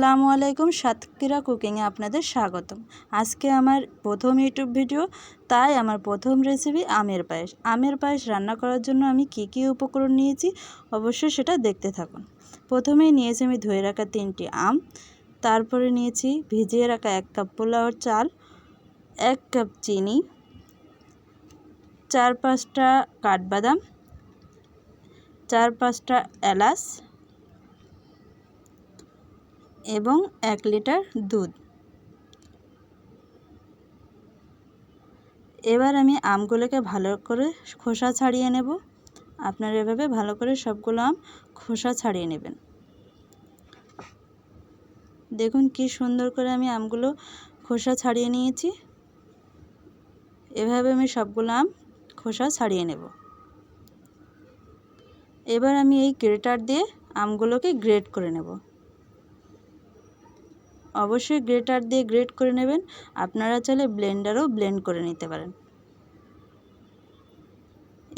আসসালামু আলাইকুম, সাতক্ষীরা কুকিংয়ে আপনাদের স্বাগতম। আজকে আমার প্রথম ইউটিউব ভিডিও, তাই আমার প্রথম রেসিপি আমের পায়েস। আমের পায়েস রান্না করার জন্য আমি কি উপকরণ নিয়েছি অবশ্যই সেটা দেখতে থাকুন। প্রথমেই নিয়েছি আমি ধুয়ে রাখা 3টি আম, তারপরে নিয়েছি ভিজিয়ে রাখা 1 কাপ পোলাওর চাল, 1 কাপ চিনি, 4-5টা কাঠবাদাম, 4-5টা এলাচ এবং 1 লিটার দুধ। এবার আমি আমগুলোকে ভালো করে খোসা ছাড়িয়ে নেব। আপনারা এভাবে ভালো করে সবগুলো আম খোসা ছাড়িয়ে নেবেন। দেখুন কি সুন্দর করে আমি আমগুলো খোসা ছাড়িয়ে নিয়েছি। এভাবে আমি সবগুলো আম খোসা ছাড়িয়ে নেব। এবার আমি এই গ্রেটার দিয়ে আমগুলোকে গ্রেট করে নেব। অবশ্যই গ্রেটার দিয়ে গ্রেট করে নেবেন, আপনারা চাইলে ব্লেন্ডারও ব্লেন্ড করে নিতে পারেন।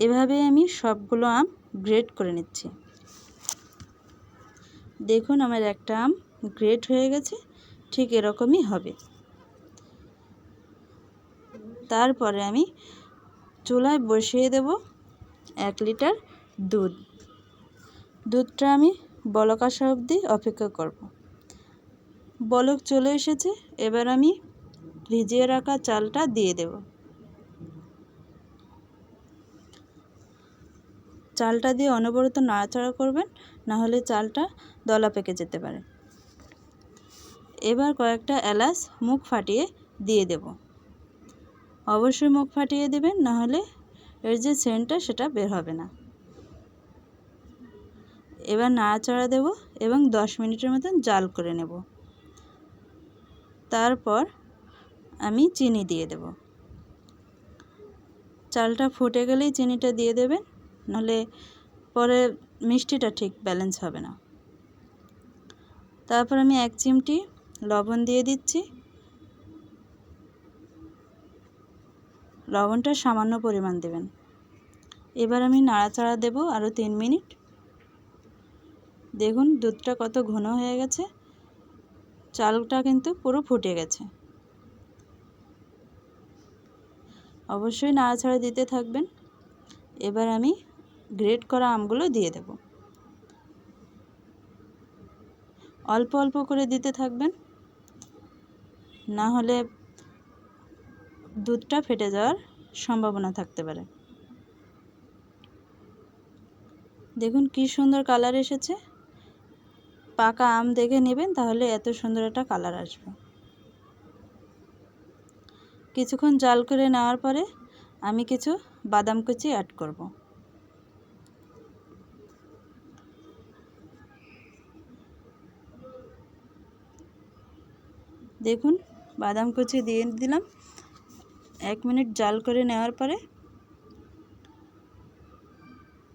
এভাবে আমি সবগুলো আম গ্রেট করে নিচ্ছি। দেখুন আমার একটা আম গ্রেট হয়ে গেছে, ঠিক এরকমই হবে। তারপরে আমি চুলায় বসিয়ে দেব 1 লিটার দুধ। দুধটা আমি বলক আসা অবধি অপেক্ষা করব। বলক চলে এসেছে, এবার আমি ভিজিয়ে রাখা চালটা দিয়ে দেব। চালটা দিয়ে অনবরত নাড়াচাড়া করবেন, না হলে চালটা দলা পেকে যেতে পারে। এবার কয়েকটা এলাচ মুখ ফাটিয়ে দিয়ে দেব। অবশ্যই মুখ ফাটিয়ে দেবেন, না হলে এর যে সেন্টটা সেটা বের হবে না। এবার নাড়াচাড়া দেব এবং 10 মিনিটের মতন জাল করে নেব। তারপর আমি চিনি দিয়ে দেব। চালটা ফুটে গেলেই চিনিটা দিয়ে দেবেন, নাহলে পরে মিষ্টিটা ঠিক ব্যালেন্স হবে না। তারপর আমি 1 চিমটি লবণ দিয়ে দিচ্ছি। লবণটা সামান্য পরিমাণ দেবেন। এবার আমি নাড়াচাড়া দেব আরও 3 মিনিট। দেখুন দুধটা কত ঘন হয়ে গেছে, চালটা কিন্তু পুরো ফুটে গেছে। অবশ্যই নাড়াচাড়া দিতে থাকবেন। এবার আমি গ্রেট করা আমগুলো দিয়ে দেব। অল্প অল্প করে দিতে থাকবেন, না হলে দুধটা ফেটে যাওয়ার সম্ভাবনা থাকতে পারে। দেখুন কি সুন্দর কালার এসেছে। পাকা আম দেখে নেবেন, তাহলে এত সুন্দর একটা কালার আসবে। কিছুক্ষণ জাল করে নেওয়ার পরে আমি কিছু বাদাম কুচি অ্যাড করব। দেখুন বাদাম কুচি দিয়ে দিলাম। 1 মিনিট জাল করে নেওয়ার পরে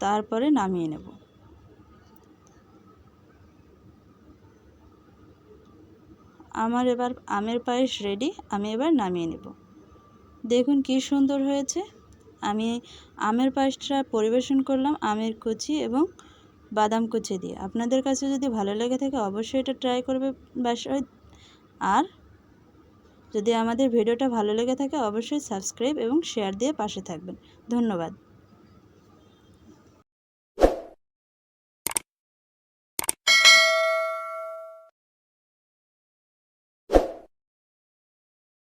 তারপরে নামিয়ে নেব। আমার এবার আমের পায়েস রেডি, আমি এবার নামিয়ে নেব। দেখুন কি সুন্দর হয়েছে। আমি আমের পায়েসটা পরিবেশন করলাম আমের কুচি এবং বাদাম কুচি দিয়ে। আপনাদের কাছে যদি ভালো লেগে থাকে অবশ্যই এটা ট্রাই করবে বাসায়। আর যদি আমাদের ভিডিওটা ভালো লেগে থাকে অবশ্যই সাবস্ক্রাইব এবং শেয়ার দিয়ে পাশে থাকবেন। ধন্যবাদ।